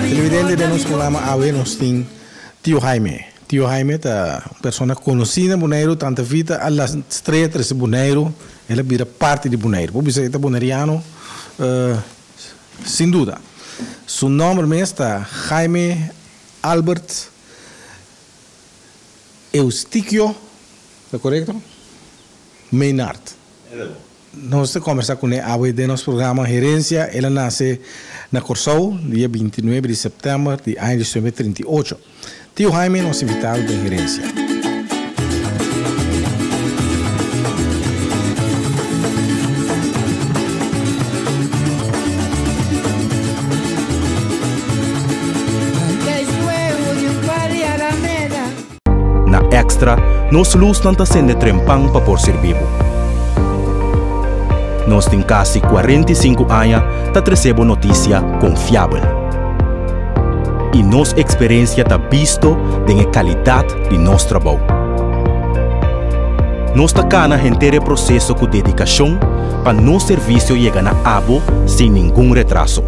Televidente de nosso programa AWE nos tem Tio Jaime. Tio Jaime é uma pessoa conhecida no Bonaire, tanto vida a las estrelas de Bonaire, ela vira parte de Bonaire. Por isso é bonaireano, sem dúvida. Seu nome mesmo está Jaime Albert Eustíquio, está correto? Maynard. Nós conversamos com ele AWE de nosso programa Gerência. Ela nasce na Corsou, dia 29 de setembro de ano de 1938. Tio Jaime nos invitado de Gerência. Na Extra, nós luz não está sendo trempang para por ser vivo. Nós temos quase 45 anos para receber notícia confiável. E nossa experiência está visto da qualidade de nosso trabalho. Nós está cá na inteiro processo com dedicação para nosso serviço chegar na abo sem nenhum retraso.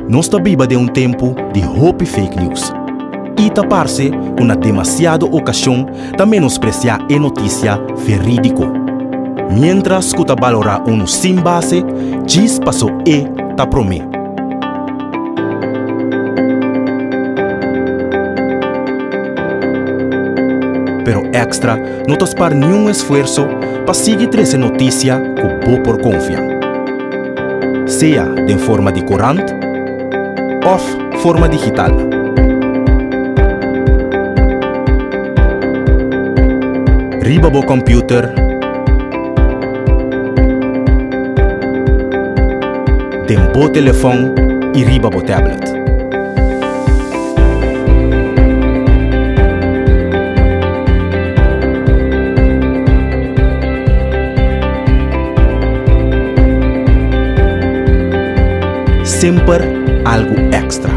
Nós está viva de tempo de hope fake news. E tapar-se com demasiada ocasião de menospreciar a notícia verídica. Mientras que valorar sem base, diz passou e tá promê. Pero Extra não está para nenhum esforço para seguir essa notícia com boa por confiança. Seja de forma de corante ou forma digital. Riba bo computer, tempo telefone e riba bo tablet. Sempre algo extra.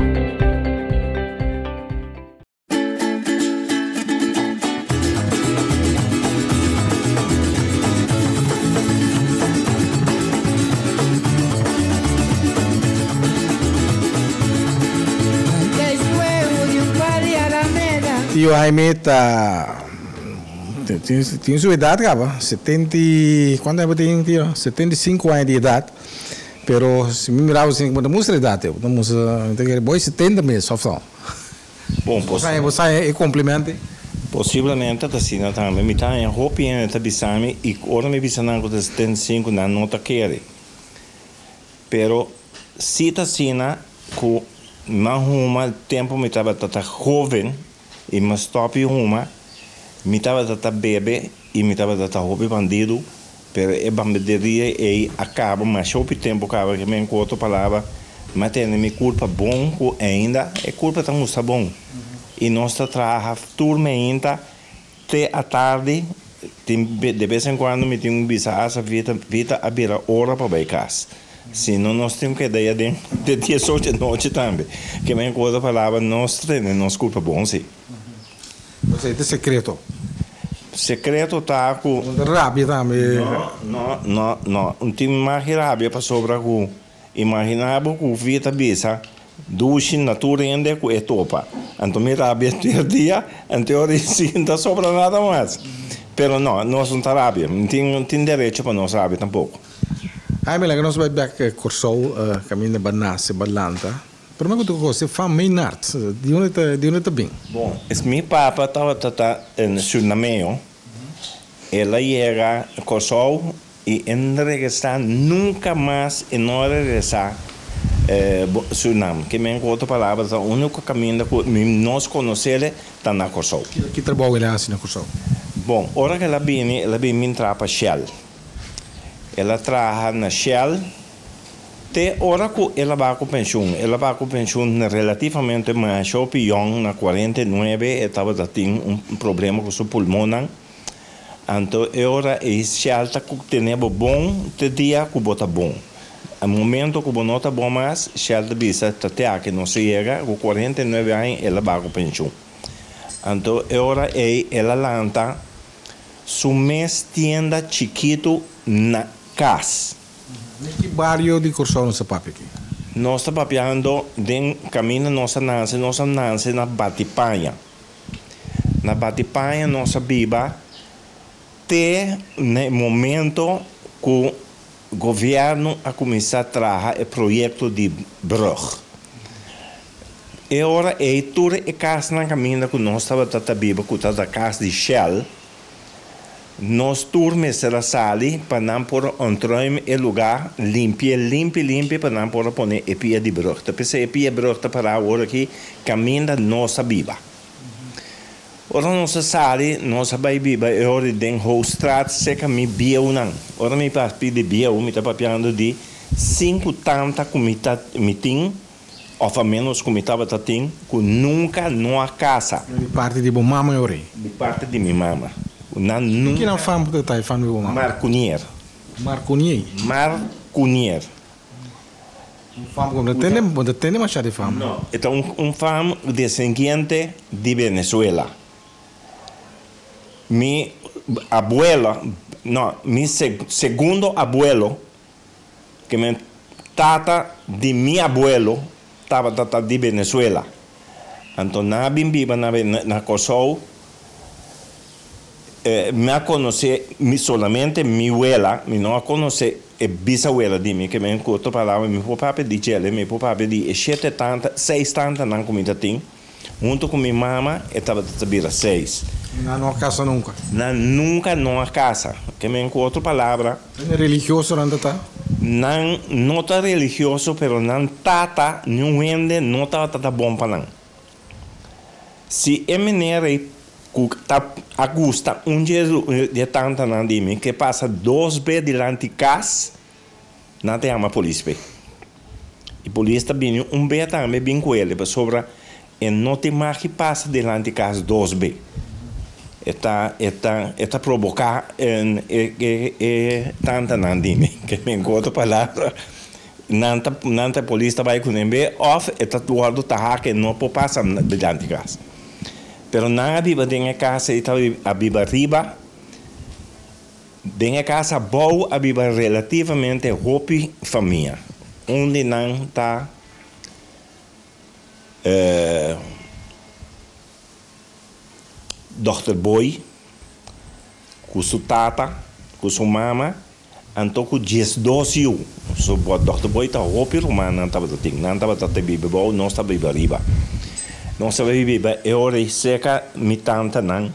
Tio Jaime tem sua idade, cara. 70, quanto tempo tem, tio? 75 anos de idade. Pero se me mirava assim, como mostra a idade, estamos boi 70 meses, só só. Bom, você é complemento? Possivelmente assim também. Me tá em roupa e tá bisame e agora me bisam com 75 na nota querer. Pero se tá assim com uma tempo me tava tá jovem e me stop uma me tava tá bebê e me tava tá roupa bandido. Pero a banderia acaba, mas o tempo acaba que me encontro palavra, mas tem minha culpa bom ainda, é culpa tá muito bom. E nós trabalhamos turma ainda até a tarde, de vez em quando me tem bisasa vida a beira hora para vai casa. Senão nós temos que ideia de 18 de noite também, que me encontro palavra nós treina, nós culpa bom sim. Você tem secreto? Secreto tá com rábia também. Não. Um time mais rábia para sobrar com. Imaginava com vida bisa, duas natura ainda com é topa. Então me rábia ter dia, então sim não sobra nada mais. Pero não, nós não tá rábia, não tem direito para nós rábia tampouco. Ai, me lembro nós vai back Corsou, caminho de Banassa, Balanta. Primeiro que você faz Maynard, de onde tá bem? Bom, meu papa estava em Suriname. Ela chega a Corsou e em regressar nunca mais e não regressar Suriname. Que me outra palavra, o único caminho que nós conhecemos está na Corsou. Que trabalho ela faz na Corsou? Bom, a hora que ela vem entrar para Shell. Ela trabalha na Shell. Até hora que ela vai com pensão. Ela vai com pensão relativamente mais jovem, na 49, estava tendo problema com seu pulmão. Então, agora se ela tem bom, te dia que bota bom. No momento que não está bom mais, se ela visa até que não chega, com 49 anos, ela vai com pensão. Então, agora ela lança sua tienda chiquito na casa. barrio de Corsão nossa papi aqui? Nós estamos papiando den caminho nossa nanse na Batipanha. Na Batipanha, nossa biba, até no momento que o governo a começar a trabalhar o projeto de brug. E agora, tudo é casa na caminho que nós estamos a biba, que está da casa de Shell. Nós turmes será sali para não por entrar em lugar limpo para não por poner a pia de brugta. Porque a pia brugta para agora aqui caminha nossa biba. Ora nossa sali, nossa biba é hora de hostraat seca mi biau não. Ora mi papi de biau mi tá papiando de 5 tanta comita mitim, ou a menos comita batatim, que nunca não a casa. De parte de mama e ore. De parte de minha mama. Que não fam que tá fam de mama. Marcunier. Marcunier. Marcunier. Fam como tem machado de fam. Não. Então fam descendente de Venezuela. Mi abuela, não, mi segundo abuelo, que me tata de mi abuelo, estava tata de Venezuela. Então na bimbiba na Kosovo, me conhece solamente mi abuela, me não conhece a bisabuela de mim, que me encontrou palavra, meu papai de Chile, meu papai de 7 tanta, 6 tanta na comida tem, junto com minha mama, estava a 6. Não casa nunca. Nunca não casa, que me encontro palavra. É religioso não tá? Não tá religioso, pero não tata, não vende, não tá bom para não. Se é mineiro tá agusta dia de tanta não de mim que passa 2 vezes delante de casa, não tem uma polícia. E polícia vem vez também bem com ele, para sobra e não tem mais que passa delante de casa 2 vezes. Está provocar tanta não de mim que me encontro palavra. Não tem polícia vai com ele, ou está guardo tá que não pode passar delante de casa. Pero na biba denga casa ita a biba riba denga casa boa a biba relativamente hopi família onde não tá Dr. Boy com sua tata com sua mama então com 12 anos so Dr. Boy tá hopi romano não tava tá biba boa não está biba riba. Não sabe viver é hora seca me tanta não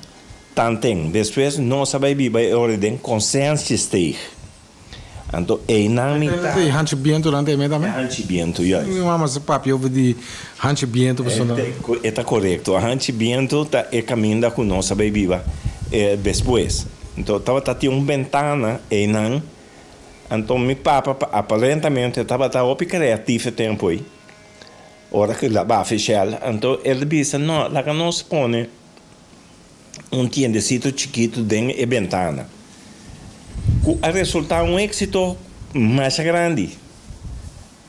tantem depois não sabe viver é hora de consciência steig então é não me tá hanchibiento durante me também hanchibiento já minha mama se papi eu de hanchibiento pessoal é correto hanchibiento tá é caminho com não sabe viver é depois então tava tinha ventana e não então meu papa aparentemente estava criativo tempo aí ora que la va oficial, então ele disse, não, lá que nós põe tiendecito chiquito dentro da ventana. A resultar êxito mais grande.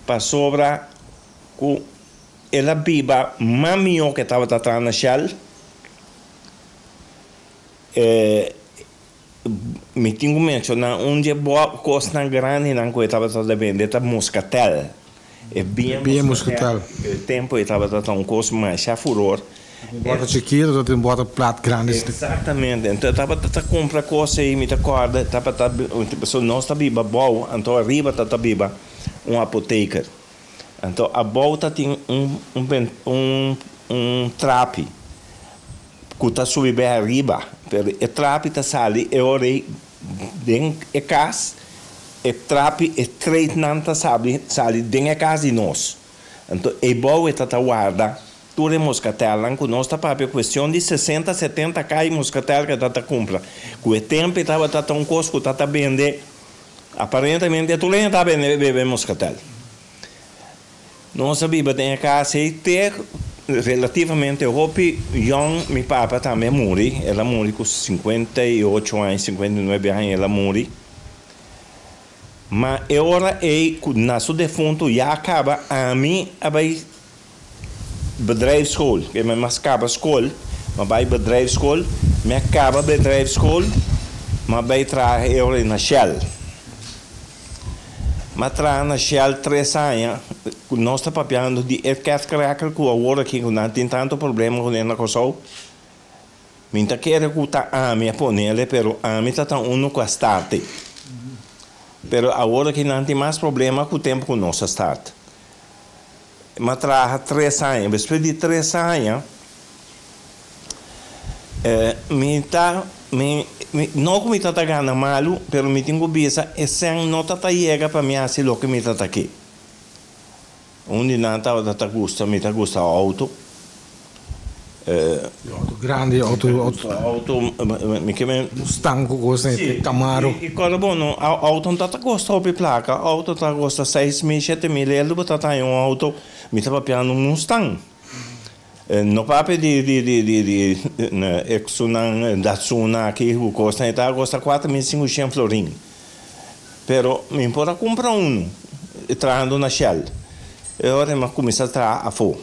Para sobra, que ela biba mamió que estava atrás na Shell, me tinha mencionado onde boa costa grande não que estava a vender, era moscatel. É bem moscatel. O tempo estava tão coisa mais já furor. Bota chiquito, tem bota prato grande. Exatamente. Então estava a comprar coisa e me acorda, estava tipo não está biba boa, então arriba está biba apoteca. Então a volta tem trape que está subindo arriba, pero o trape está sali e ora dentro da casa. E trape e três nanta sabe dentro da casa de nós. Então é bom estar guarda tudo é moscatel, que nós está para questão de 60, 70 cai moscatel que está compra. Com o tempo estava tão costo que está vender aparentemente tudo está vender beber moscatel. Nós sabíamos dentro da casa e ter relativamente hopi young meu papa também morri, ela morri com 58 anos, 59 anos ela morri. Mas agora na sua defunto já acaba a mim vai bedrijfsschool, que me mas acaba escola, mas vai bedrijfsschool, me acaba bedrijfsschool, mas vai trabalhar agora na Shell. Matra na Shell 3 anos, nós estamos papiando de cracker com a hora que não tem tanto problema com ele na coisa. Minta quer que tá a minha panela, pero a minha tá uno com a start. Pero agora que não tem mais problema com o tempo com nossa start. Matra 3 anos, depois de 3 anos, não que me tá ganhando malo, pero me tenho bisa e sem nota tá chega para mim assim lo que me tá aqui. Onde não tá gusta, me tá gusta auto. Auto grande, auto me chiama Mustang così, Camaro. E cosa buono, auto non tá gosta per placa, auto tá gosta 6.000, 7.000 euro, tá um auto, me tá papiando um Mustang. No papo de Exunan, Datsuna, que custa, está custa 4.500 florins. Pero me importa comprar um, entrando na Shell. E ora eu começo a trabalhar a fo.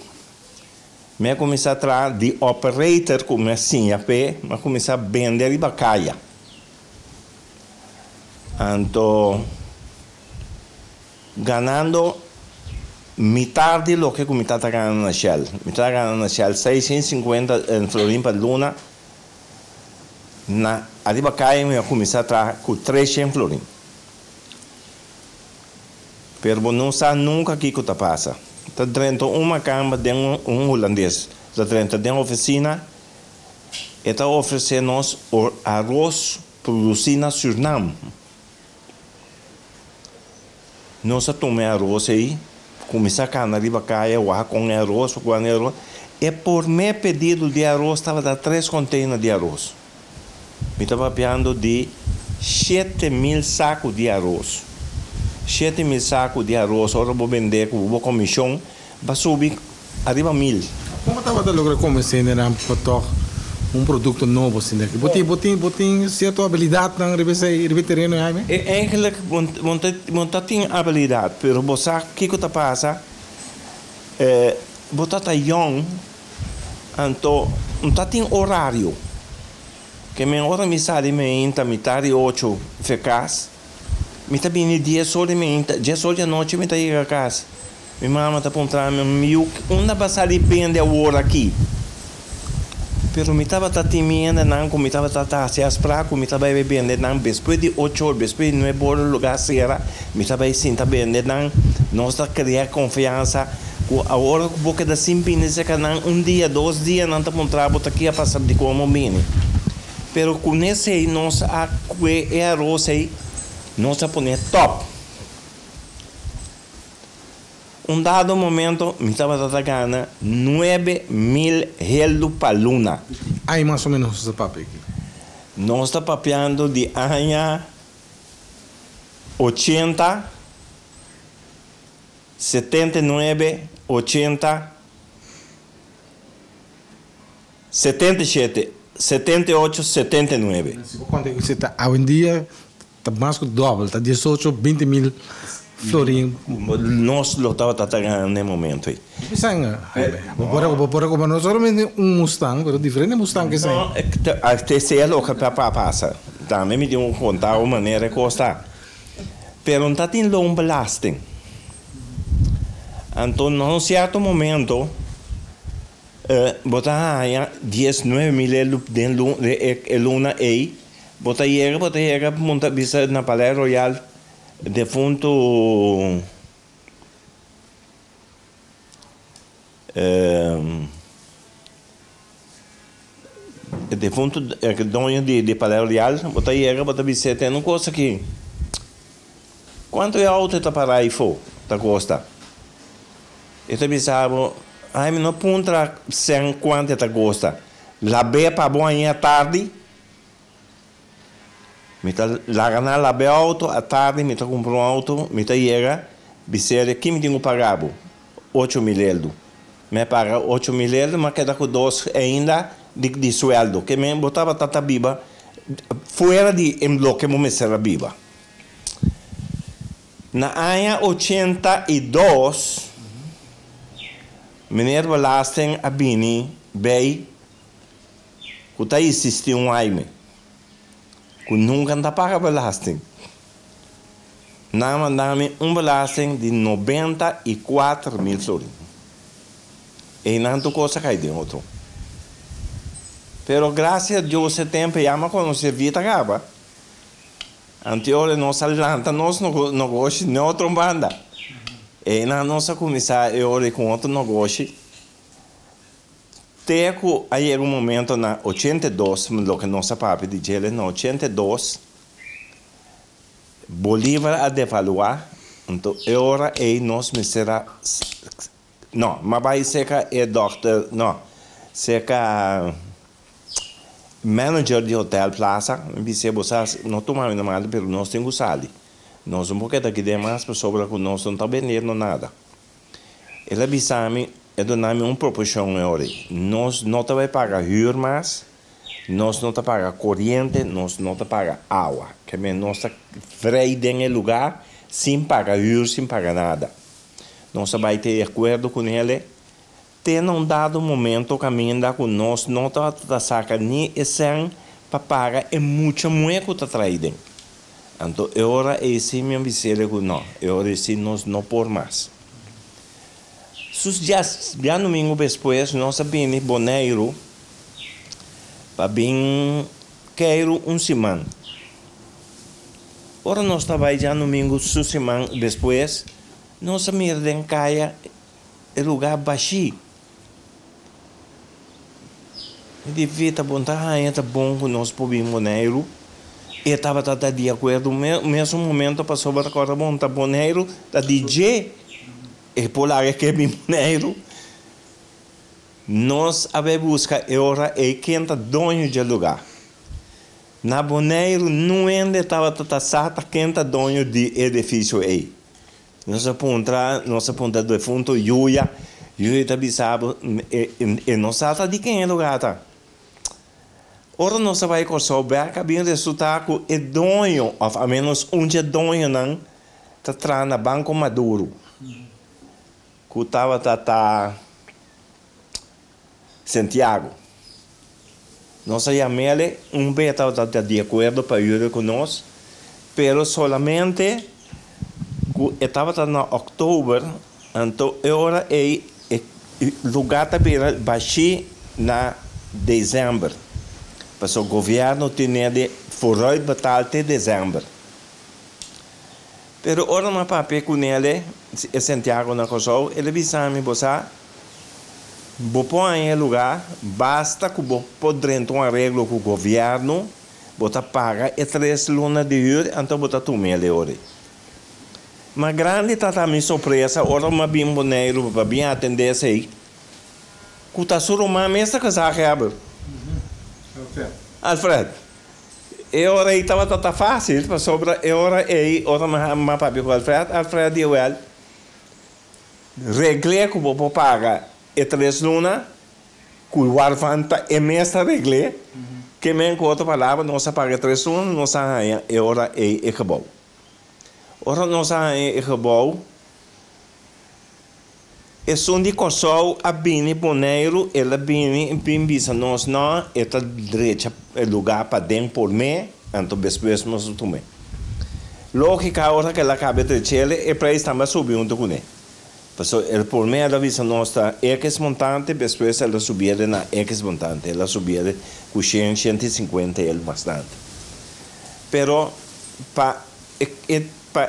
Me começo a trabalhar de operator, como assim, a pé, mas começo a vender e bacaia. Então, ganhando metade do que me está ganhando na Shell. Me está ganhando na Shell 650 florins por luna. Na Aribacaia, eu comecei a trabalhar com 300 florins. Pero não sabe nunca o que está passando. Está dentro de uma cama de holandês. Está dentro de uma oficina. E está oferecendo arroz produzido na Suriname. Nós tomamos arroz aí. Comecei a canar de bacaia, com arroz, e por meu pedido de arroz, estava dando 3 containers de arroz. Me estava papiando de 7.000 sacos de arroz. 7.000 sacos de arroz, agora vou vender com boa comissão, vai subir arriba 1.000. Como estava a lograr começar um produto novo assim daqui? Botem certa habilidade na terreno aí, Eigenlijk, want dat tem habilidade, pero você que está passa, você está young, então não tem horário. Que minha hora me sai de meia, me tá de 8 ficas, me tá bem de 10 horas de meia, 10 horas da noite me tá indo a casa. Minha mãe tá apontando meu, onde vai sair bem de hora aqui? Pero me estava timendo, não, como me estava se as pragas, me estava bebendo, não, depois de 8 horas, depois de 9 horas, lugar será, me estava assim, tá bebendo, não, nós tá criando confiança, a hora que boca da simples, que não, dia, 2 dias, não tá montando, tá aqui a passar de como mini. Pero com esse aí, nós a arroz aí, nós tá pondo top. Dado momento, me estava ganhando 9.000 reais para luna. Aí mais ou menos esse papel aqui. Nós estamos papeando de ano 80, 79, 80, 77, 78, 79. Quando você está, hoje em dia, está mais que o dobro, está 18, 20.000 florins. Nós lo estamos ganhando no momento aí. Pisang, por como nós somente Mustang, mas diferente Mustang que sai. Até se é louca para passar. Também me deu contar uma maneira que custa. Pero não tem long belasting. Então, num certo momento, botar 19.000 euros dentro de luna aí, botar chega, montar bisa na Palais Royal. Defunto defunto dono de Palais Royal, bota chega, bota visita, não gosta aqui. Quanto é alto está para aí for, tá gosta? Eu te pensava, ai, não punta sem quanto tá gosta. La be para bom à tarde. Me tá largando la be auto à tarde, me tá comprando auto, me tá chega, biseira que me tenho pagado 8.000 euros. Me paga 8.000 euros, mas queda com 2 ainda de sueldo, que me botava tata biba fora de em bloco me será biba. Na ano 82, meneer belasting abini bij que tá existindo um aime que nunca anda paga belasting. na mandame belasting de 94.000 florins. E não tu coisa cai de outro. Pero graças a Deus esse tempo já me conhece vida acaba. Anterior nós alanta nós não negócio nem outra banda. E na nossa começar eu com outro negócio. Teco aí um momento na 82, lo que nossa papi diz na 82 Bolívar a devaluar, então agora é nós me será não, mas vai ser que é doctor, não, ser que manager de hotel plaza, me se você não toma nada, mas nós temos sali, nós pouquinho aqui demais para sobre que nós não está vendendo nada. Ele avisou-me e deu-me proporção agora, nós não vai pagar hyra mais. Nós não pagamos corrente, nós não pagamos água. Que nós freio em lugar sem pagar hyra, sem pagar nada. Nós vamos ter acordo com ele. Tem um dado momento que ainda com nós não está sacando nem esse para pagar é muito que está traído. Então, agora é assim me avisei que não. Agora é assim nós não por mais. Já no domingo depois, nós vimos Boneiro. Para bem quero semana. Ora nós estava já no domingo semana depois, nós miramos em caia o lugar baixo. De vida bom tá bom que nós podemos Boneiro. E estava de acordo no mesmo momento passou para agora bom tá Boneiro, tá DJ. E por lá que é Boneiro. Nós busca agora é quem está dono do lugar. Na Boneiro não ainda estava taxada quem está dono do edifício aí. Nós apontamos do fundo Yuya está bisabo e não sabe de quem é o lugar tá. Ora nós vai souber que bem resultado é dono, ou ao menos dono não está atrás na Banco Maduro. Que estava Santiago. Nós chamamos beta de acordo para ir conosco, pero solamente estava na outubro, então agora é lugar também baixo na dezembro. Porque o governo tinha de forroi batal até dezembro. Pero ora uma papel com ele, Santiago na Corsol, ele avisou-me você vou pôr em lugar, basta que vou poder um arreglo com o governo, botar paga e 3 lunas de hyra, então botar tomar ele hoje. Mas grande tá minha surpresa, ora uma bem boneiro para bem atender isso aí. Que tá só uma mesa que já acaba. Alfred. E ora aí estava fácil, para sobra, e ora aí, ora uma papel com Alfred e o El. Regle que vou pagar e 3 lunas, que o Arvanta é mestra regle, que me encontro palavra, nós paga 3 lunas, nós arranha, e ora é acabou. Ora nós arranha, acabou. E são de Corsol, a Bini Boneiro, ela Bini, bisa nós não, está direita, lugar para dentro por mim, então depois nós tomamos. Lógica, a hora que ela acaba de chele, e para isso também subindo com ele. Porque por mim ela visa nossa X montante, depois ela subia na X montante, ela subia com 150 ele bastante. Pero para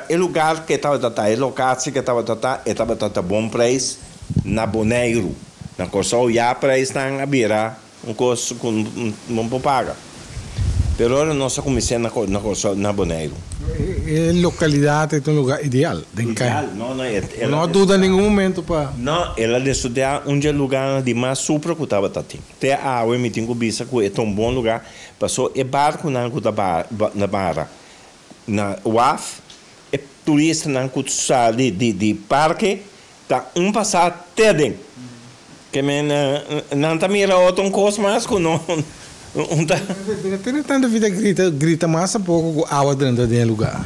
o lugar que estava tratando, o locação que estava tratando bom preço na Boneiro, na Corsol já preço na beira, custo com bom paga. Pero agora nós começamos na Corsol, na Boneiro. É localidade, é um lugar ideal. Ideal, não há dúvida em nenhum momento para. Não, ela estudar onde é lugar de mais supra que estava tendo. Até a água me tem que bisa que é um bom lugar, passou é barco na barra, na UAF, é turista na sai de parque, tá passar até dentro. Que não tá mira outro coisa mais que não. Tem tanta vida grita mais pouco água dentro do lugar.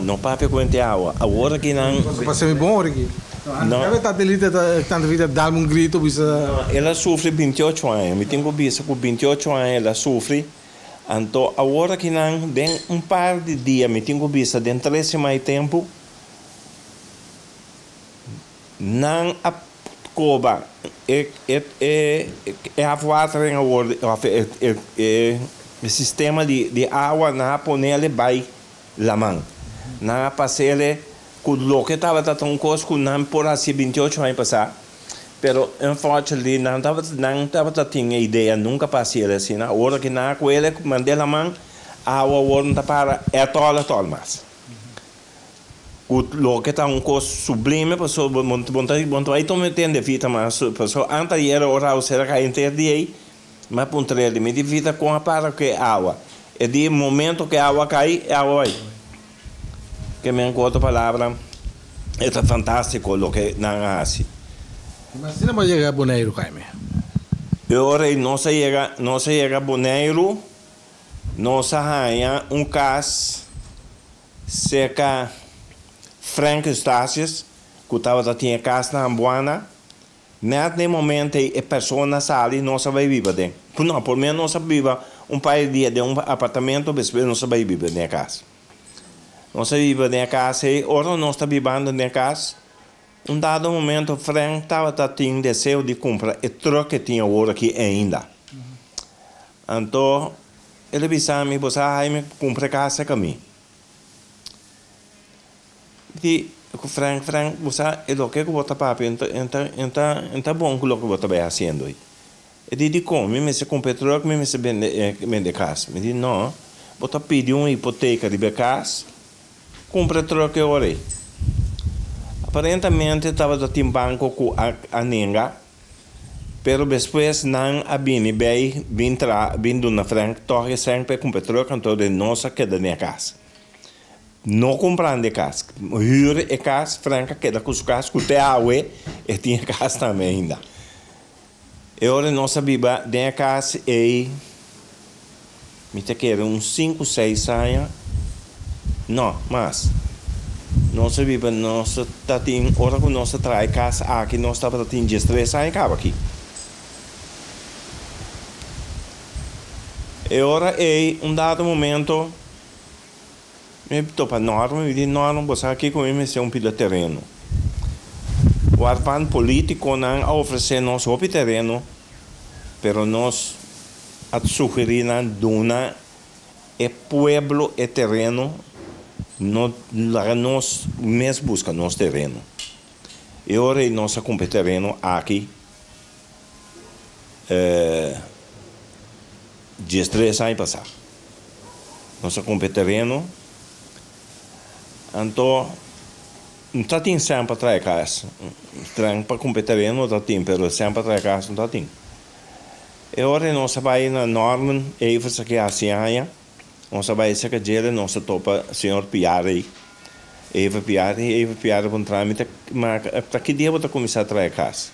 Não papo com água. Agora que não. Passa bom aqui. Não. Deve estar delita tanta vida dar grito bisa. Ela sofre 28 anos. Me tenho visto com 28 anos ela sofre. Então, agora que não tem par de dias, me tenho vista dentro de 3 semanas de tempo, não a coba a water em agora, o sistema de água na ponele vai la mão, na passele com o que estava tão costo não por assim 28 vai passar. Pero unfortunately não estava tinha ideia nunca passei assim na hora que na com ele mandei a mão a água não para tol mais o que está custo sublime pessoa montar aí toma tempo de vida mas pessoa antes era hora o será que inteiro dia mas pontre ele me de vida com a para que água é de momento que a água cai água vai que me encontro palavra é fantástico o que não é assim. Imagina para llegar a Bonaire, Jaime. Agora não se chega a Bonaire, não se arranha caso cerca Frank Eustachius, que estava tinha casa na Ambuana, naquele momento a pessoa sale não se vai viver dentro. Não, por mim não se vive pai dia de apartamento, mas não se vai viver dentro casa. Não se vive dentro casa, e agora não está vivendo dentro casa. Dado momento, Frank estava tendo desejo de comprar o truck que tinha agora aqui ainda. Então, ele disse a mim, você vai comprar casa comigo. E Frank, você é o que eu vou tapar, então bom que eu vou estar fazendo aí. Ele disse, como? Me se compra truck, me se vende casa. Me disse, não, vou pedir uma hipoteca de casa, compra truck agora aí. Aparentemente estava em banco com a Nenga, pero depois não abini bem vindo na frente, torre sempre com petróleo cantor de nossa queda na casa. Não comprando casa, hyre a casa, franca queda com os casas, com o água e tinha casa também ainda. E agora nossa biba de casa e me te quer uns 5, 6 anos, não, mas nossa viva, nossa tatim, ora que nossa traz casa aqui, nossa estava tatim de estresse aí acaba aqui. E ora dado momento, me topa norma, me diz norma, você aqui comigo é piloto terreno. O arvan político não oferece nos o terreno, pero nós a sugerir na duna é pueblo e terreno. Nós mesmo busca nosso terreno. E agora nós compra terreno aqui. De 3 anos passar. Nós compra terreno. Então, não está tem sempre atrás casa. Para comprar terreno não tem, mas sempre atrás casa não tem. E agora nós vai na norma e faz aqui assim aí. Nós vai ser que ele não se topa senhor Piari, Eva Piari com trâmite, mas para que dia você começar a trazer casa?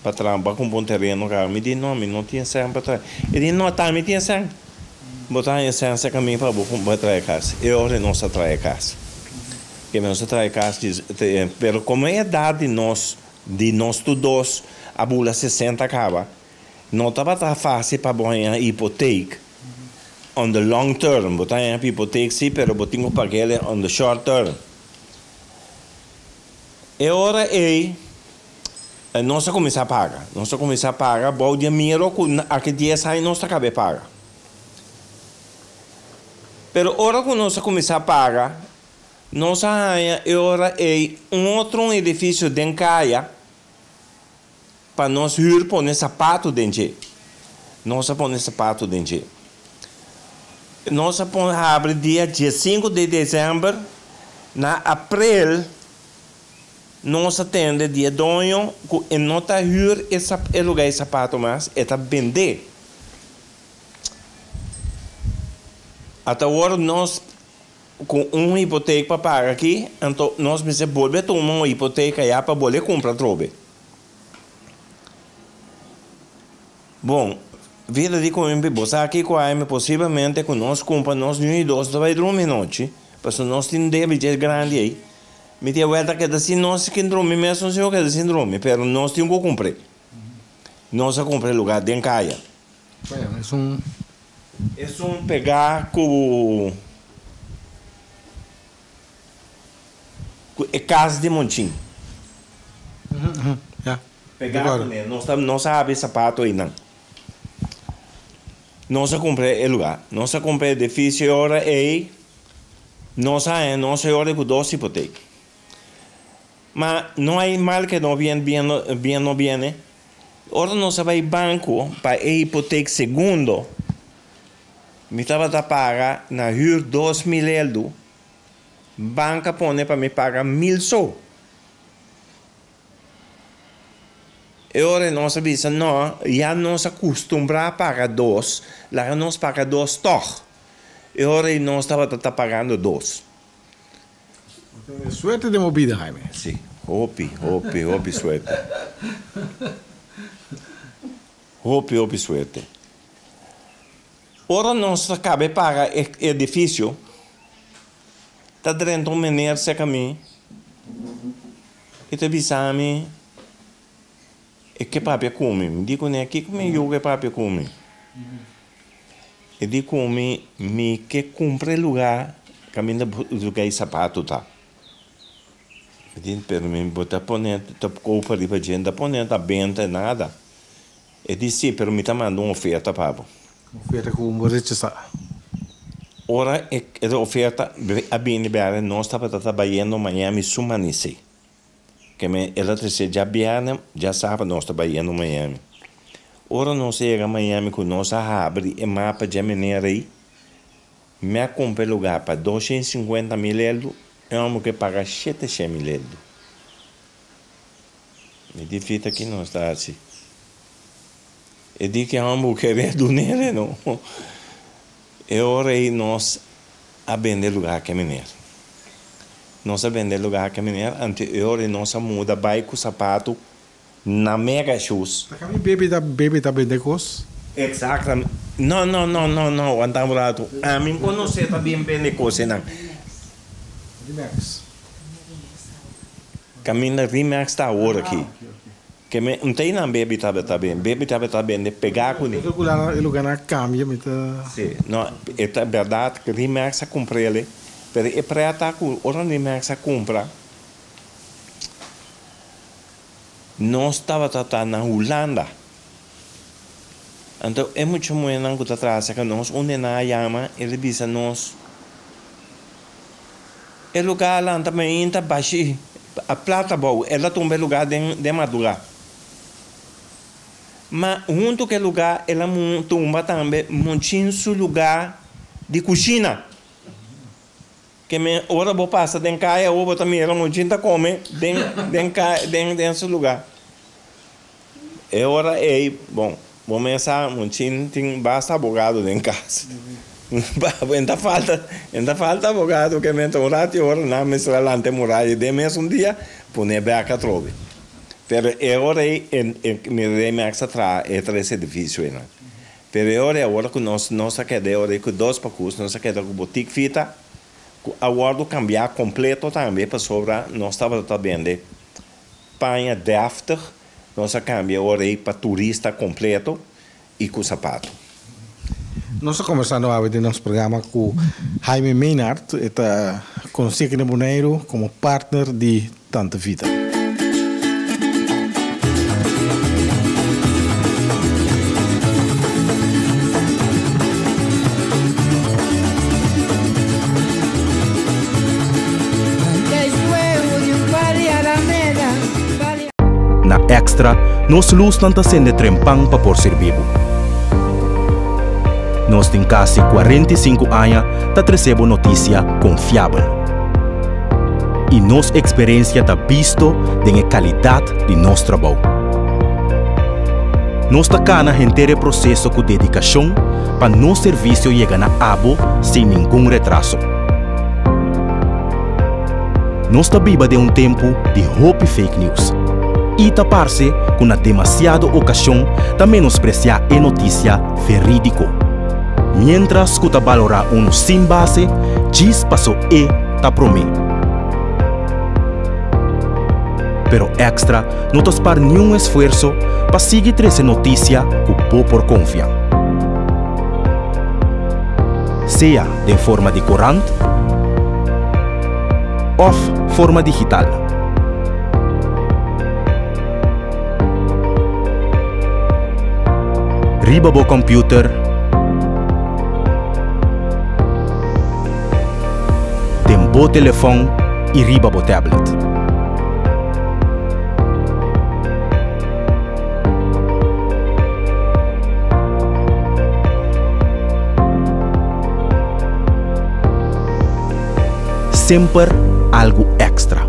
Para trabalhar com um bom terreno, cara, me diz não tinha sangue para trazer. Ele diz não, tá, me tinha sangue. Botar em sangue caminho para trazer casa. E hoje não se traz casa. Que não se traz casa, mas como é a idade de nós todos, a bula 60 acaba, não estava tão fácil para ganhar hipoteca. On the long term, botar em hipoteca sim, pero botinho pagar on the short term. E agora nós começar a pagar. Nós começar a pagar, bom dinheiro a que 10 anos nós acaba de pagar. Pero agora que nós começar a pagar, nós agora outro edifício de Caia para nós ir pôr sapato dentro. Nós pôr sapato dentro. Nós abre dia 5 de dezembro, na abril, nós atende dia 2, e não está hyr esse lugar de sapato mais, está vender. Até agora nós, com uma hipoteca para pagar aqui, então nós precisamos voltar a tomar uma hipoteca já para poder comprar trobe. Bom, vida de comer você aqui com a M possivelmente com nós compra nós unidos vai dormir noite, porque nós temos débito grande aí. Me diz a que assim nós que dormir mesmo se eu que assim dormir, pero nós temos que comprar. Nós a comprar lugar de Caia. Bueno, É pegar com a casa de Montim. Ja. Pegar com ele. Não sabe sapato aí, não. Não se compra o lugar. Não se compra edifício agora aí. Não se olha com 2 hipotecas. Mas não há mal que não viene. Ora não se vai banco para a hipoteca segundo. Me estava a pagar na huur 2.000 euros. Banca põe para me pagar 1.000 só. E ora não se diz, não, já não se acostumbra a pagar 2, lá não se paga 2 toch. E ora não estava pagando 2. Suerte de movida, Jaime. Sim, hopi, suerte. Hopi, suerte. Ora não se acaba de pagar edifício. Está dentro um menino se caminho. E te avisame. E que papi come? Me digo, né? Que eu que papi come? E digo, come, me que compre lugar, caminho lugar e sapato, tá? Me digo, pero me botar ponente, tá compra de gente, ponente, tá benta, nada. E disse, sim, pero me tá mandando uma oferta, papo. Oferta com um borracho, sabe? Ora, a oferta, a BNB, nós estava trabalhando em Miami, Sumanisi. Que a eletricidade já viene, já sabe, nós trabalhando em Miami. Ora, nós chegamos a Miami com nós abre o mapa de maneira aí. Me comprei lugar para 250.000 euros, eu que pagar 700.000 euros. Me difícil que não está assim. Eu digo que eu querer dinheiro, não. E ora aí nós a vender lugar que é mineiro. Nós a vender lugar que é mineiro, anterior nós a muda bike sapato na mega shoes. Tá kami baby tá vender coisas? Exatamente. Não, andamos lá. A mim conhecer também vender coisas não. Remax. Caminho Remax está agora aqui. Que não tem na baby tá bem. Baby tá bem de pegar com ele. O lugar na cambia, mas tá. Sim, não, é verdade que Remax a comprar ele. Pero é para estar com o Remax a comprar. Nós estava tratando na Holanda. Então é muito muito que está atrás que nós onde na chama ele diz a nós. O lugar lá também está baixo. A plata boa, ela também lugar de madura. Mas junto com o lugar, ela tumba também muito lugar de cozinha. Que me ora vou passar dentro caia ou vou também ela muito come dentro lugar. É hora bom, vou começar muito tem basta abogado dentro casa. Ainda falta abogado que me torate ora na mestra lá ante muralha de mês dia por nebeca trove. Pero é hora me remax atrás é esse edifício aí. Pero é hora que nós quer hora que 2 pacus nós quer com boutique fita agora cambiar completo também para sobrar nós estava também panha defter nós cambia hora para turista completo e com sapato. Nós estamos conversando hoje no nosso programa com Jaime Maynard, está conhecido aqui no Bonaire como partner de Tanta Vida. Na Extra, nós lustan ta sende trempang pa por ser vivo. Nós tem quase 45 anos ta recebo notícia confiável. E nossa experiência ta visto de qualidade de nosso trabalho. Nós ta cana entere processo com dedicação para nosso serviço chegar na abo sem nenhum retraso. Nós ta viva de tempo de hope fake news. E tapar-se com a demasiada ocasião de menospreciar a notícia verídico. Mientras que valorar sem base, diz passou ta promi. Pero Extra não te para nenhum esforço para seguir essa notícia que por confiar. seja de forma de corante ou forma digital. Riba bo computer, tem bo telefone e riba bo tablet. Sempre algo extra.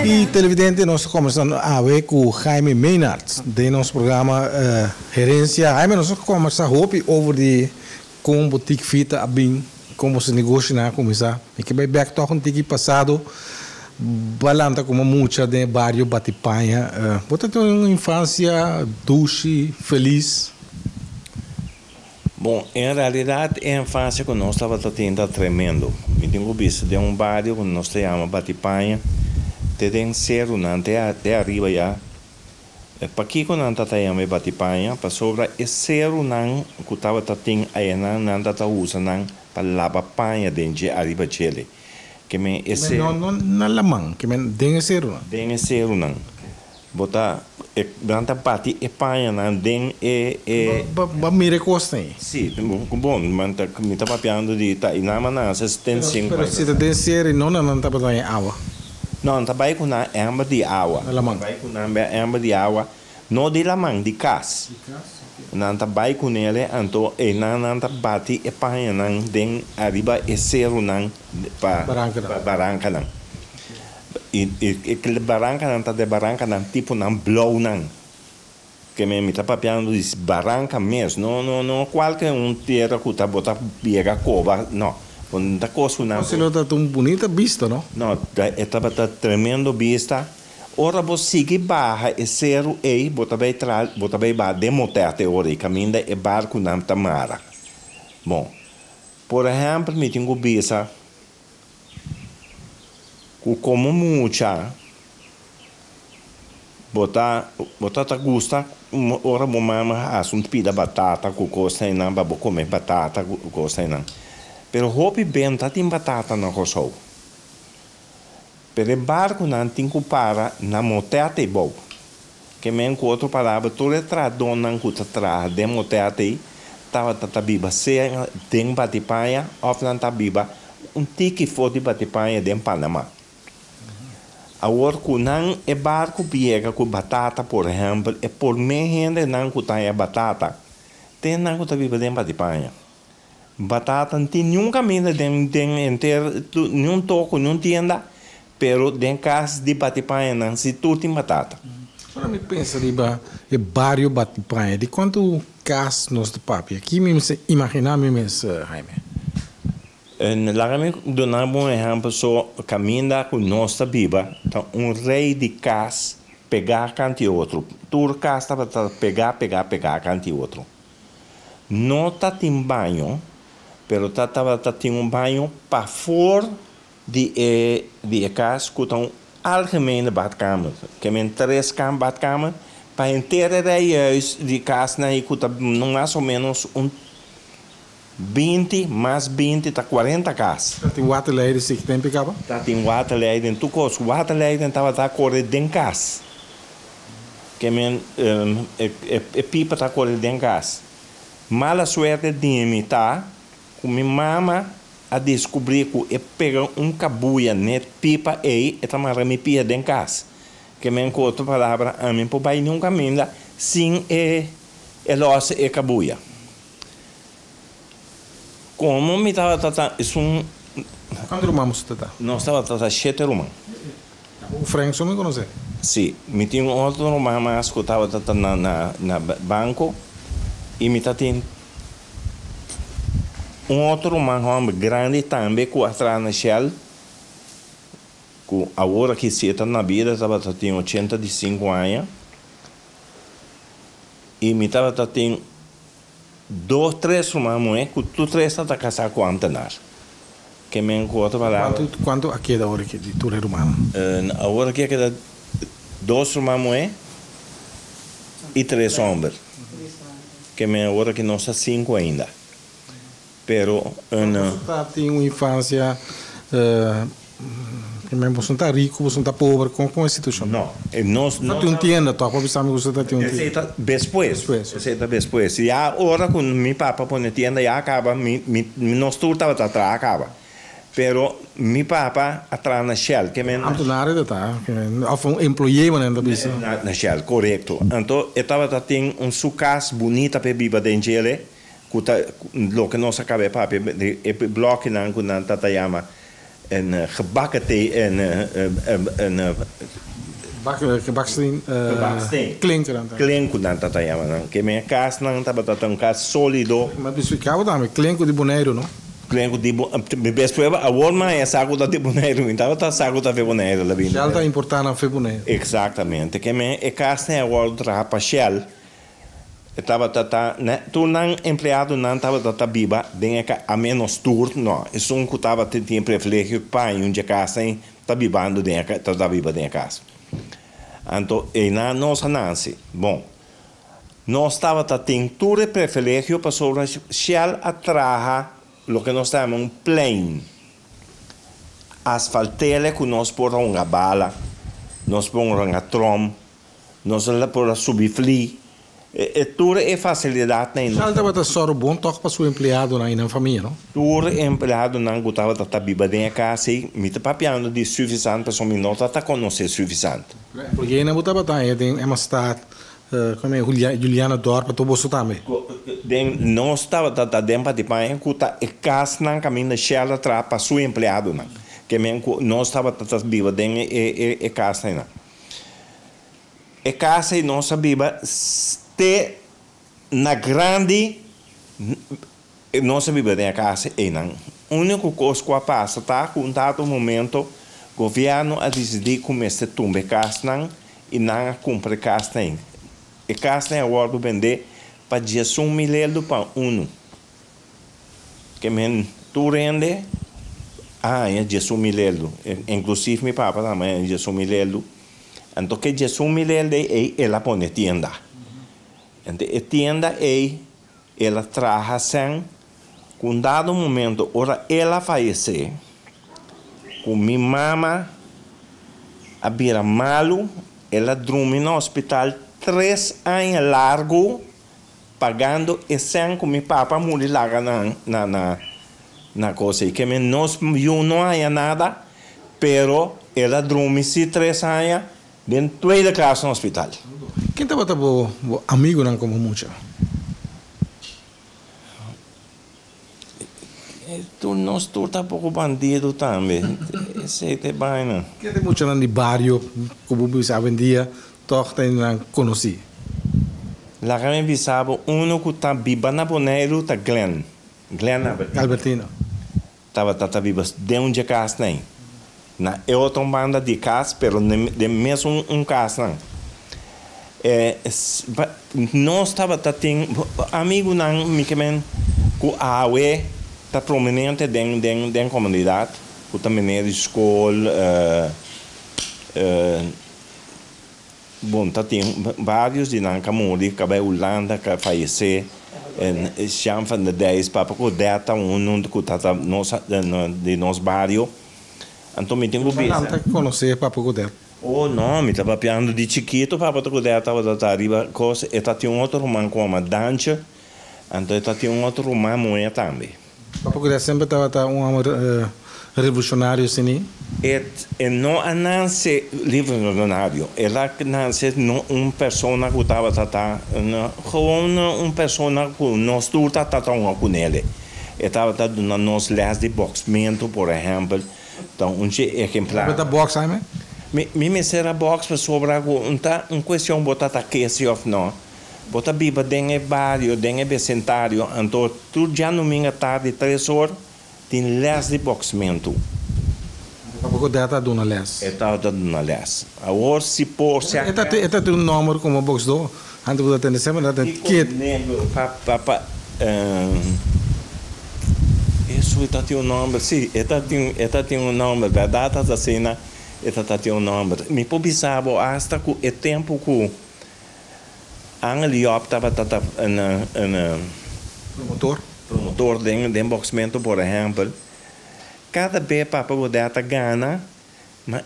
E televidente, nós começamos a ver com o Jaime Maynard, de nosso programa Gerência. Jaime, nós começamos a ouvir over de como boutique fita a bem, como se negocia na começar. E que vai back to um tiki passado, balanta como muita de barrio Batipanha. Você tem uma infância doce, feliz? Bom, em realidade, a infância que nós estava tendo tremendo. Me tenho visto de um barrio que nós chamamos Batipanha, tem zero até arriba já. Para aqui quando nós estamos Batipanha, para sobre é zero não que estava tendo aí não está usando para lavar panha dentro de arriba Chile. Que me esse não lamang, que me tem zero. Tem zero não. Botar durante a parte é panha não tem Ba mire costa aí. Sim, bom, mas me está papiando de tá e na mana se tem 5. Pero se tem zero não está para água. Não, também com a amba de água. Também com a amba de água. Não de lamang, de cas. Não também com ele, então, e não bate e panha, não tem arriba e zero, não, para barranca, não. E aquele barranca, não está de barranca, não, tipo, não, blow, não. Que me está papiando de barranca mesmo, não, qualquer terra que está botando pega cova, não. Da coisa não. Você não está tão bonita vista, não? Não, estava tremendo vista. Ora você sigue barra e zero e bota bem barra demotar teoria caminho e barco na tamara. Bom, por exemplo, me tenho vista como mucha bota ta gusta ora mama assunto pida batata com coisa e não babo comer batata com coisa e não. Pero hopi bem tá tem batata na roçou. Pero barco não tem que para na moteate bom. Que me encontro palavra todo tradon não custa tra de moteate tava biba se tem batipanha of não biba tiki for de batipanha de Panamá. Agora que não é barco piega com batata por exemplo é por me rende não custa é batata tem não custa biba de batipanha. Batata não tem nenhum caminho tem inteiro nenhum toco nenhum tienda pero tem casa de batipanha não se tudo tem batata. Agora me pensa riba é barrio Batipanha de quanto casa nós de papi aqui me imaginar me Jaime. Lá me donar um exemplo só caminha com nossa biba então rei de casa pegar cante outro tur casa para pegar cante outro não tá tem banho pero tá tem um banho para fora de casa que estão algemene badkamer que men 3 badkamer para inteira huis de casa na que tá mais ou menos 20 mais 20 tá 40 casas. Tem waterleiding se que tem pegava? Tá tem waterleiding tu cos waterleiding tava correr dentro casa. Que men pipa tá correr dentro casa. Mala suerte de mim tá com minha mama a descobrir que pega cabuia net pipa e tamara me pia dentro casa. Que me encontro palavra a mim por baixo nunca caminha sem losse e cabuia. Como me estava tratando isso quando rumamos tá? Nós estava tratando 7 rumãs. O Frank só me conhece? Sim, me tinha outro rumã mas que estava tratando na banco e me tá tendo outro homem grande também com atrás na Shell que agora que se está na vida estava tendo 85 anos e me estava tendo 2, 3 irmãos é que tu 3 está casado com Antanar. Que me encontra para quanto aqui da hora que de tu é humana? Agora que é 2 irmãos é e 3 homens. Que me agora que nós 5 ainda. Pero Você tem uma infância que mesmo você está rico, você está pobre com a situação? Não, nós não tem tienda, tá? Para pensar que você está tendo tienda. Depois. E agora quando meu papa põe tienda já acaba, nós tudo estava atrás acaba. Pero meu papa atrás na Shell, que me Antonário tá, of um employee mano da bisa. Na Shell, correto. Então, eu estava tem sua casa bonita para viver dentro dele, lo que nós acaba papi, e bloco não com na tatayama en gebakken thee en baksteen klinker aan klinker dan dat ja man que minha casa não tava tão casa sólido mas especificava também klinker de boneiro não klinker de best prueba a warma é saco da de boneiro então tá saco da de boneiro lá bem já tá importante a boneiro exatamente que minha casa é agora trapa shell estava tata né tu não empregado não estava tata biba bem a menos turno não isso que estava tinha privilégio pai onde casa em tá bibando dentro tá biba dentro casa então e na nossa nancy bom nós estava tem tudo privilégio para sobre shell atraja lo que nós chamamos plain asfaltele que nós por uma bala nós por uma trom nós lá por subir fli tudo é facilidade nem já estava tá só bom toque para seu empregado na família não tudo empregado não gostava da biba dentro casa e me tá papiando de suficiente para sua minota tá conhecer suficiente porque ainda botava tá tem uma stad como é Juliana Dor para todo bolso também não estava da dentro de pai que tá casa não caminho da shell atrás para seu empregado não que não estava da biba dentro e casa não e casa e nossa biba te na grande nossa biba dentro casa e não único coisa que passa tá com dado momento governo a decidir começar a tumbar casa não e não comprar casa nem e casa nem agora vender para $1 milhão para que men tu rende é $1 milhão inclusive meu papa também é $1 milhão então que $1 milhão de ela põe tienda então a tienda ela traja sem com dado momento ora ela faleceu com minha mama a vira malo ela dorme no hospital 3 anos largo pagando e sem com meu papa morrer lá na coisa que nós não há nada pero ela dorme se 3 anos dentro da classe no hospital quem estava amigo não como muito nós tá pouco bandido também sei te bem não que tem muito no barrio como você vendia toch tem não conheci lá que me bisabo que tá biba na Bonaire tá Glenn Albertino tava biba de onde casa nem na outra banda de casa pero de mesmo casa não nós estava tem amigo não me que men com a AUE tá prominente dentro comunidade com também de escola bom tá tem vários de Nancamori que vai Holanda que faleceu chama van de 10 papa com data que tá nossa de nosso bairro então me tenho bisa não tá conhecer papa com data oh não me tava piando de chiquito papa com data tava da arriba coisa e tá tem outro romano com uma dança então tá tem outro romano moeda também papa com data sempre tava revolucionário assim e não nasce revolucionário ela nasce pessoa que estava uma pessoa que nós tudo tá com ele e estava dando nos les de boxamento por exemplo então exemplar da box aí me será box para sobre uma questão botar case of não botar biba dentro barrio dentro vecindário então tudo já no minha tarde 3 horas tem les de boxamento Papa data dona les. Estava dando les. Agora se por se Eta tem um número como box do. Antes da tende sempre da kit. Papa isso está tem um nome, sim, está tem um nome, verdade, assim, está tem um nome. Me pensava hasta que o tempo que Angeliop estava promotor de boxamento, por exemplo, cada vez para poder ganhar, mas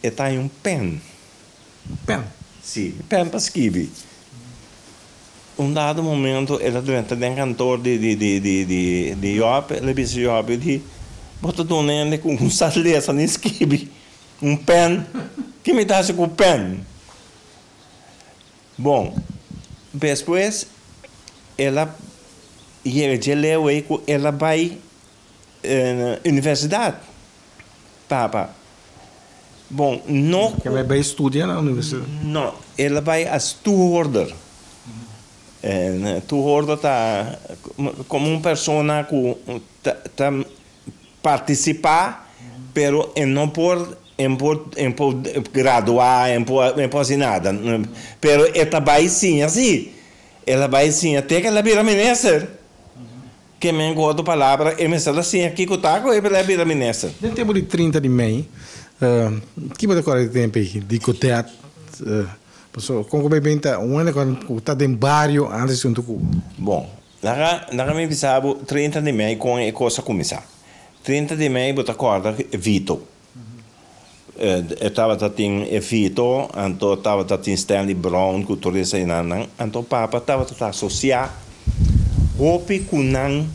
está em um pen. Pen? Sim, pen para escrever. Dado momento, ele durante o cantor de Job, ele disse Job, ele bota do nene com um salesa, nem escreve, pen, que me dá com pen. Bom, depois, ela vai na universidade, papa. Bom, não... Que ela vai estudar na universidade? Não, ela vai a toehoorder. Toehoorder está como uma pessoa que participar, pero não por graduar, não por fazer nada. Pero ela vai sim, assim. Ela vai sim, até que ela vira minister. Que me encontro palavra, e me fala assim, aqui que eu taco, ela vira minister. No tempo de 30 de maio, que pode agora tempo de coteat, como bem está, um ano que está em bairro antes de um tucu. Bom, naka me bisabo 30 de maio com a coisa começar. 30 de maio, eu acorda Vito. Estava tatin Vito, então estava tatin Stanley Brown, que turista e nanang, então papa estava associar hopi kunang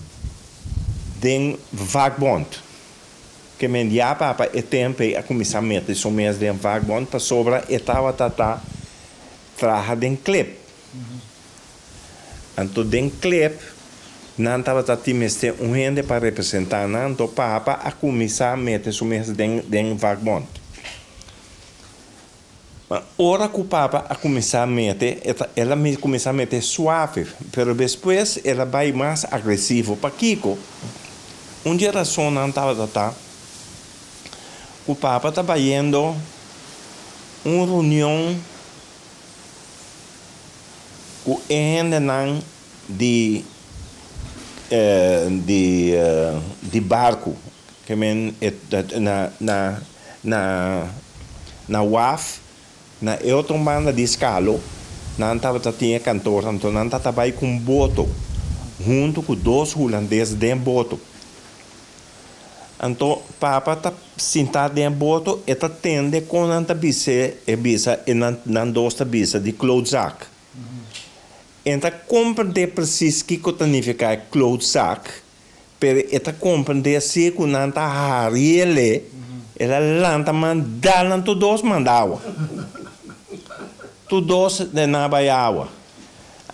den vagbond. Que me dia papa e tempo a começar a meter so mês den vagbond para sobra estava traja den clip. Então den clip não estava tatimeste gente para representar não, então papa a começar a meter so mês den vagbond. Ora que o Papa a começar a meter, ela começa a meter suave, mas depois ela vai mais agressivo para Kiko. Dia razão não estava o Papa estava indo uma reunião com gente não de barco, que na WAF. Na outra banda de escalo, não tinha cantor, então não estava com boto, junto com 2 holandeses dentro do boto. Então, papa está sentado dentro do boto e está tendo com a bisa e não dosta bisa de clothsack. Então, compreende preciso que significa clothsack, mas está compreende se que não está hariele, ela lanta mandar tu 2 mandawa. Tu 2 de nabaiawa.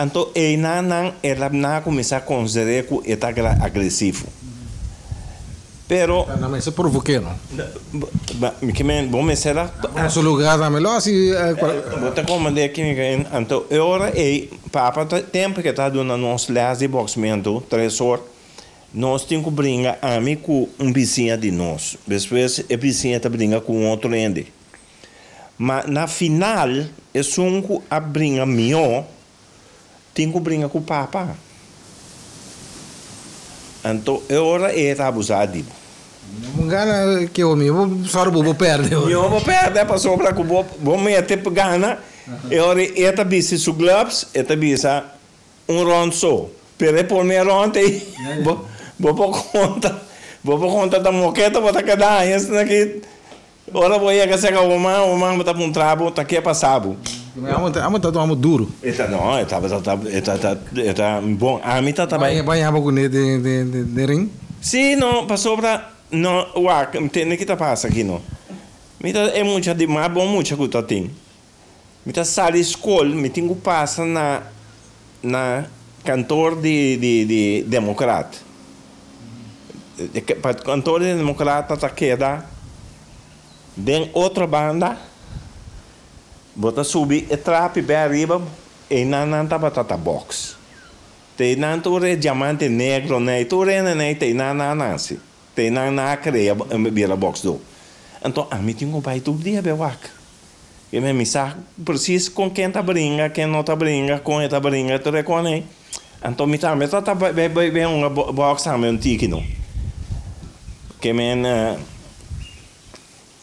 Então, ela não começa a considerar que está agressivo. Pero... Não, mas isso provoquei, não? Que me bom me será... A seu lugar, não é melhor assim... Vou comandar aqui, então, agora é... Papa, tempo que está dando nosso lás de boxamento, 3 horas, nós temos que brincar a mim com vizinho de nós. Depois, a vizinha está brincando com outro ende. Mas, na final, é só que a brinca melhor, tem que brincar com o Papa. Então, agora é abusado. Não engana que eu só vou perder. Eu vou perder para sobrar que vou meter para ganhar. Agora, esta bisa su gloves, esta bisa round só. Pero por minha round aí, vou por conta da moqueta, vou estar cada isso aqui. Ora vou ir a casa com o mãe botar um trabo, tá aqui é passado. Amo duro. Eta não, eta bom. A mim tá bem. Vai abo com de ring? Sim, não, passou para não, tem que tá passa aqui não. Mita é muito de mais bom muito que tá tem. Mita sala escola, me tenho passa na cantor de democrata. Para cantor de democrata tá queda. Den outra banda, bota subir e trape bem arriba e não tá batata box. Tem não ture diamante negro né, ture né tem não se, tem não cria vira box do. Então a mim tinha vai tudo dia bewak. E me misa preciso com quem tá brinca, quem não tá brinca, com esta brinca tu reconhece. Então, me também tá bem uma box também um tiki não. Que men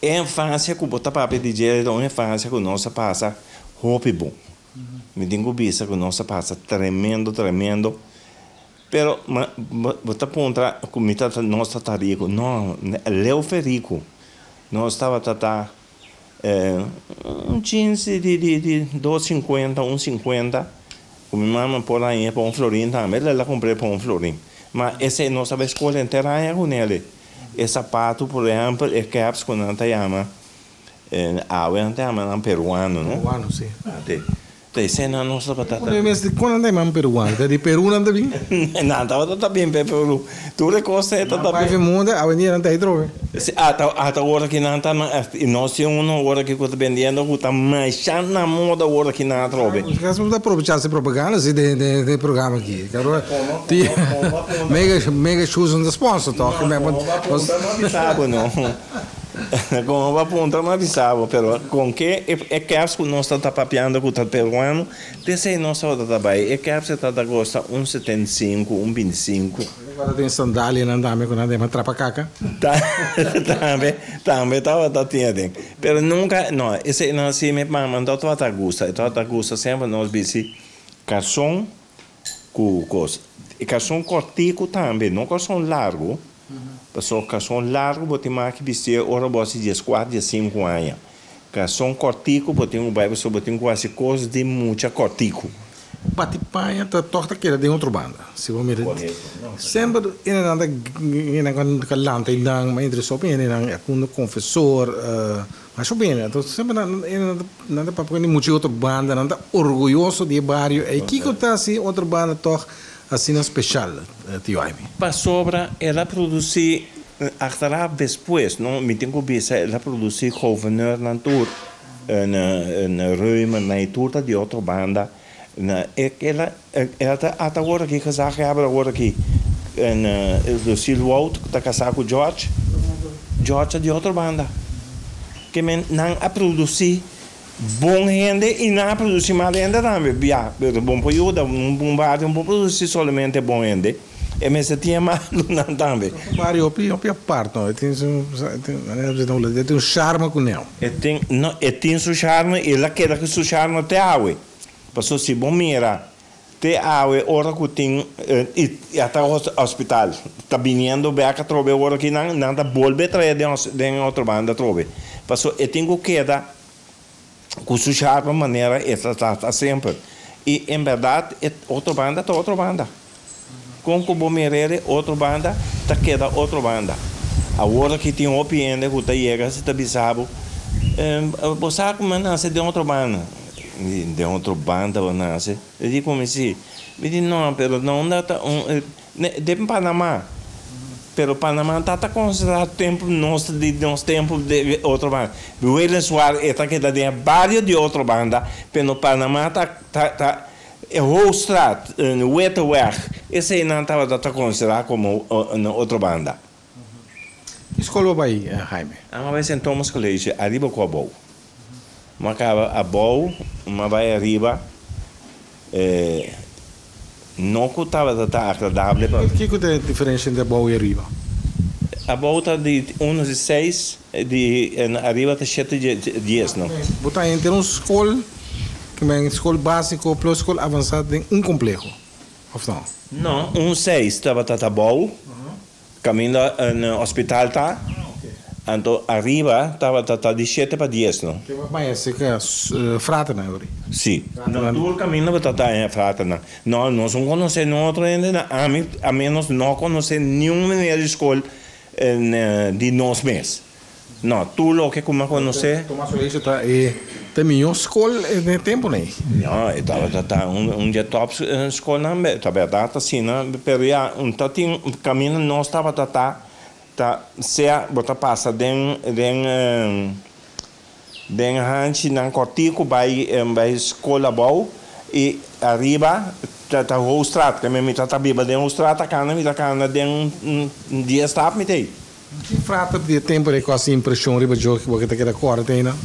infância que bota para pedir é uma infância que nossa passa hope bom. Me digo bisa que nossa passa tremendo. Pero bota ponta comida nossa tá rico. Não, leu ferico. Nós estava um jeans de 2,50, 1,50. Como minha mãe por aí para um florim também, ela comprei para um florim. Mas esse não sabe escolher inteira com ele. Esse sapato, por exemplo, é caps quando a gente chama, a gente chama peruano, não? Peruano, sim. Tem cena nossa batata. Quando a gente peruano, é de Peru não também? Não, tá bem Peru. Tu recosta tá bem. Vai mundo, a avenida não tem droga. Até hora que não tá, nós temos uma hora que está vendendo, que está mais na moda hora que não trobe. Os caras vão aproveitar essa propaganda assim de programa aqui. Mega shoes on the sponsor, toque. Como vai apontar uma visão, pero com que é que as que nós está papiando com o peruano, desse nosso trabalho é que as está da gosta 1,75, 1,25. Agora tem sandália não dá, quando anda trapa caca. Também estava tendo, pero nunca, não, esse não se me mandou toda gosta sempre nós bisi calção com coisa, e calção cortico também, não calção largo. Passou calção largo, botem mais que vestir, ora você dias 4, dias 5 anos. Calção cortico, botem um bairro, botem quase coisas de muita cortico. Bate-panha, torta que era de outra banda. Se vou mirar. Sempre, quando calanta, ele não interessa bem, ele não é um confessor, mas bem, então sempre não dá para porque muita outra banda, não dá orgulhoso de bairro. E que está assim outra banda torta assim especial, tio Jaime? Para sobra, ela produzir achteraf depois, não me tenho que ver, ela produzir gouverneur na tour, na ruim, na tour de outra banda. Ela até agora que casar que agora aqui, do Silwout, que está casado com George de outra banda, que não a produzir bom rende e não produzir mal rende também. Bom período, bom barrio, não produzir somente bom rende. E mas tinha mal não também. O barrio é parte, não? Tem um charme com ele. Tem seu charme e ela quer que seu charme até água. Passou se bom mira, até água hora que tem e até o hospital. Está vindo bem a trobe hora que não dá volve atrás de outra banda trobe. Passou e tenho que dar com sua charme maneira está sempre. E em verdade outra banda tá outra banda. Com o bom mirere outra banda tá queda outra banda. A hora que tem opinião que tá chega se tá bisabo, você como nasce de outra banda. De outra banda ou nasce. Eu digo como assim, me diz não, pero não dá de Panamá. Pero Panamá tá considerado tempo nosso tempo de outra banda. Venezuela está que dá de vários de outra banda, pero Panamá tá Hoogstraat, Wetterweg, esse aí não estava considerado como outra banda. Que escola vai, Jaime? Uma vez em Thomas College, arriba com a Bow. Uma acaba a Bow, uma vai arriba, não que estava agradável. O que é a diferença entre a Bow e arriba? A Bow está de 1,6, de arriba está 7,10, não? Botar entre uma escola que é escola básica plus escola avançada tem um complexo, ou não? Não, 1,6 estava tá bom, caminho no hospital tá, então arriba estava tá de 7 para 10, não? Mas esse que é frata, não é? Sim, no caminho tá em frata, não. Não, nós não conhecemos outro ainda, a menos não conhecemos nenhuma maneira de escola de nós mesmos. Não, tu lo que como conhecer? Tomás Leite tá tem melhor escola de tempo, né? Não, tá dia top escola não, tá verdade assim, não, pero já tem caminho nós estava tá se bota passa den hanchi nan cortico vai escola boa e arriba tá Hoogstraat, que me tá biba den Hoogstraat, tá cana den dia stap met aí. Frata de tempo de quase impressão riba jogo que você quer quarentena.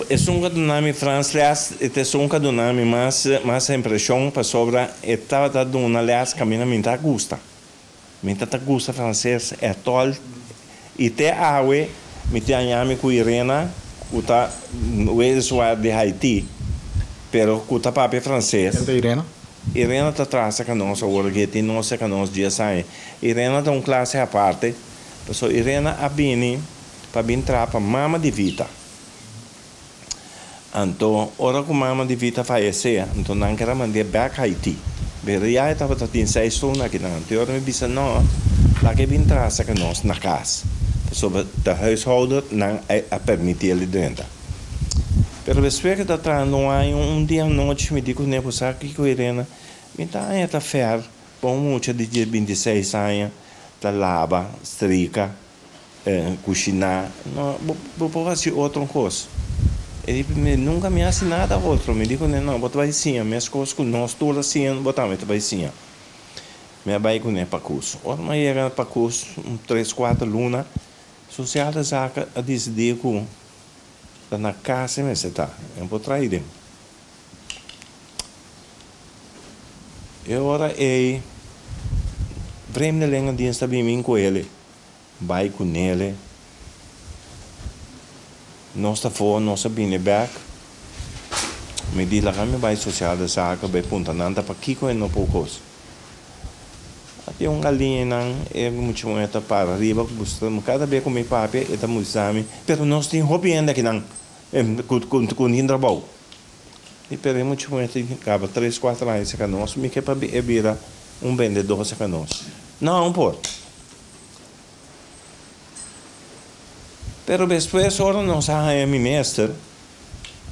É um cadunami francês, é um cadunami mas a impressão para sobra estava dando uma aliás caminho minta gusta. Minta gusta francês é tol e te awe minta anhami com Irena, uta o ex-suar de Haiti, pero kuta papi francês. Enta Irena? Irena está atrás que nós agora que tem nossa que nós dias sai. Irena tem classe à parte. So Irena abini para entrar para mama de vita. Então, ora que mama de vita faleceu, então não quero mandar back Haiti. Beria estava tendo 6 anos aqui não. Então, ora me disse não, lá que entrar que nós na casa. So de huishouden não a permitir ele dentro. Pero depois que está trazendo dia noite me digo nem por saber que Irena me tá fer bom muito de dia 26 anos da lava, strica, cozinhar, não vou fazer outra coisa. Ele nunca me hace nada outro, me digo não, vou vai sim, minhas coisas com nós todas assim, botar me vai sim. Me vai com ne para curso. Ora mas chega para curso 3, 4 luna, social da saca a decidir com na casa me está, eu vou trair. Eu ora vreemde lengen die está bem com ele, vai com ele, nós está fora, nós está bem back, me diz lá que me vai social da saca, vai punta nada para que coisa não poucos. Até galinha não é muito muito para arriba, cada vez com meu papi, é muito exame, pero nós tem hobby ainda que não, com indra bom. E pero muito muito acaba 3, 4 anos que nós me quer para vira vendedor que nós. Não pode. Pero depois ora nós a ministro.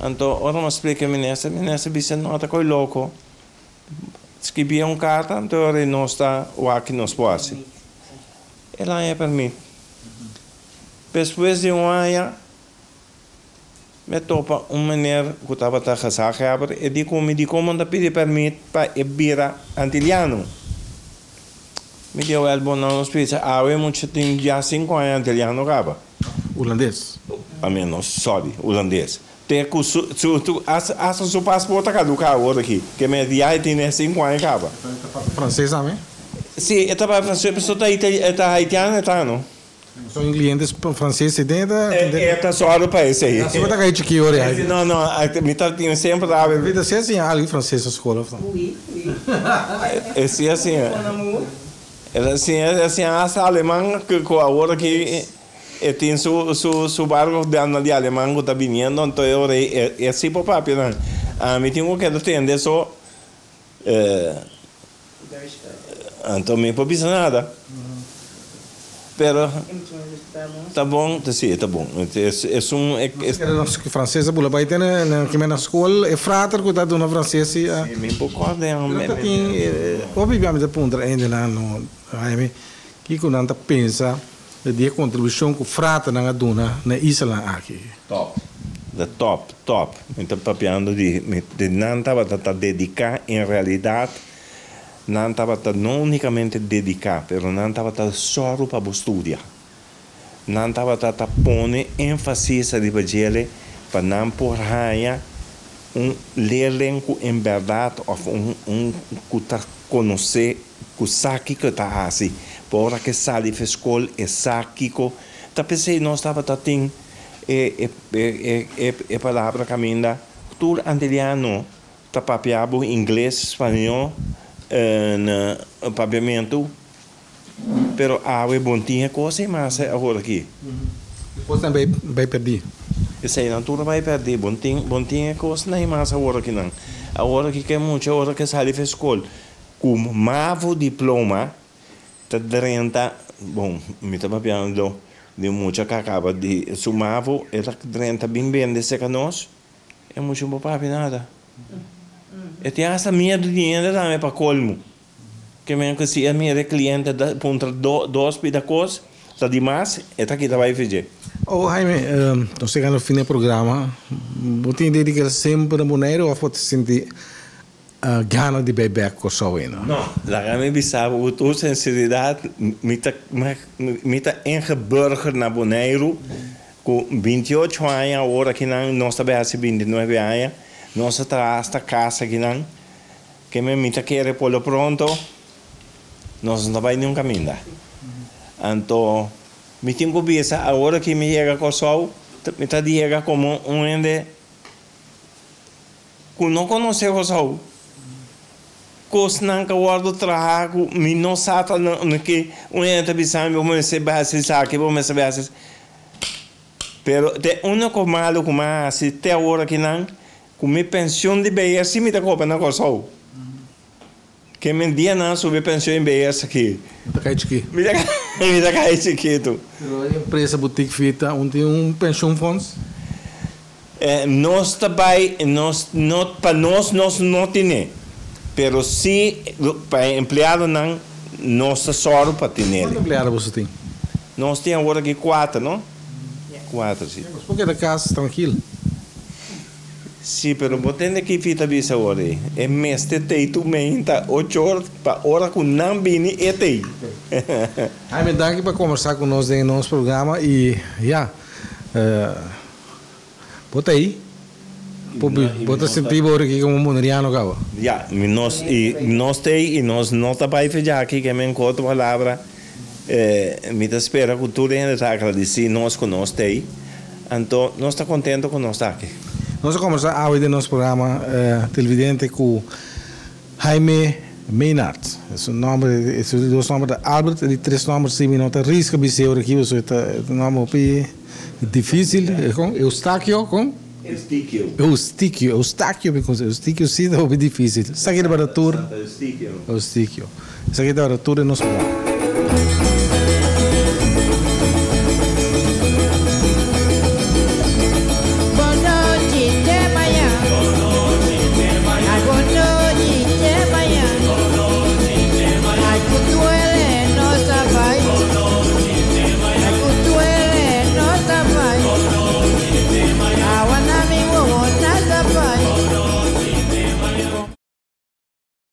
Então ora nós explica ministro disse não tá coi louco. Escrevia carta, então ora nós está o aqui nós pode. Ela é para mim. Depois de ano me topa maneira que estava a casar e digo me como não pede permito para vira antiliano. Me deu o bom não espécie eu muito tem já 5 anos italiano acaba Holandês a menos sorry holandês tem que seu passaporte caducar agora aqui que me dia tem 5 anos acaba francês também sim estava francês pessoa tá haitiano tá não são clientes franceses dentro tá só do país aí você vai aqui que hora não me tá tinha sempre da vida se assim ali francês na escola oui assim ela assim a alemã que agora que tem su barco de alemão que está vindo então é assim por papi não me tenho que entender só então me pode dizer nada pero tá bom tá bom que francesa bula vai ter que na escola é frater que tá dando francês me pode obviamente ponto ainda lá no que quando anda pensa de contribuição que frata na dona na isla aqui top então papiando de não estava a dedicar em realidade não estava não unicamente dedicar pero não estava só para estudar não estava a pôr ênfase de bajele para não por raia elenco em verdade ou que conhecer que sabe que está assim por que sai da escola é sabe que tá pensei nós estava tem palavra caminda tudo antiliano tá papiado inglês espanhol no papiamento pero é bom tinha coisa mas agora aqui depois também vai perder essa aí não tudo vai perder bom tinha coisa nem mais agora aqui que é muito agora que sai da escola com mavo diploma tá 30 bom me tá papiando de muito que acaba de sumavo ela 30 bem desse que nós é muito bom papi nada e tem essa minha dinheiro também para colmo que mesmo que se a minha cliente da ponta 2 pedacos tá demais é tá que vai fazer Jaime estamos chegando ao fim do programa você dedica sempre a Bonaire ou pode sentir gana de bebê com só ainda. Não, lá me bisava o tua sinceridade, me tá ingeburger na Bonaire com 28 anos, agora que nós também 29 anos, nós traz a casa que não, que me tá querer polo pronto, nós não vai nunca caminhar. Então, me tenho que pensar, agora que me chega com o sol, me tá chega como ende que não conhece o sol. Coisa não que guardo trago, me não sabe que ende pensando, vamos se base sabe, vamos se base. Pero te único malo que mais se até agora que não, com minha pensão de BR se me dá copa na sol. Que me dia não sobre pensão em BR aqui. Tá cai aqui. Me dá cai chiquito. Empresa boutique fita, tem pensão funds. Nós também, para nós não tem, pero se para empregado não, nós só para ter. Quantos empregados você tem? Nós temos agora aqui 4, não? 4, sim. Mas por que da casa tranquilo? Sim, pero botando que fita bisa agora, é mês de teito menta 8 horas para hora que não vini é tei. Ai, me danke para conversar com nós em nosso programa e bota aí. Bota sentir agora aqui como moneriano cabo. Ja, nós tem e nós não tá para fazer aqui que me encontro palavra. Me tá espera que tudo ainda tá agradecido nós com nós tem. Então, nós está contente com nós aqui. Nós vamos começar hoje no nosso programa televidente com Jaime Maynard. Esse dois nomes de Albert e 3 nomes de minutos. Risca biseu aqui, você está nome difícil. Eustáquio, com? Eustáquio sim, é difícil. Isso aqui é para a tour. Eustáquio. Isso aqui é para a tour e nós vamos.